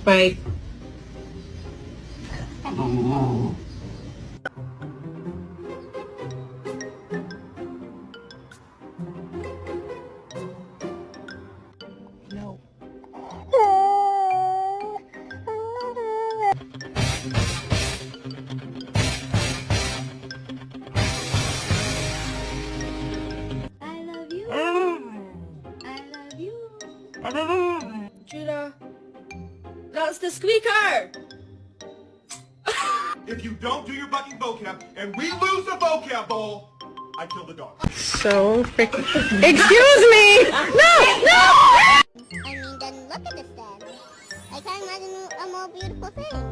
Spike. No. I love you. I love you. Judah. That's the squeaker! If you don't do your bucking vocab and we lose the vocab bowl, I kill the dog. So freaking... Excuse me! No! No! I mean, then look at this then. I can't imagine a more beautiful thing.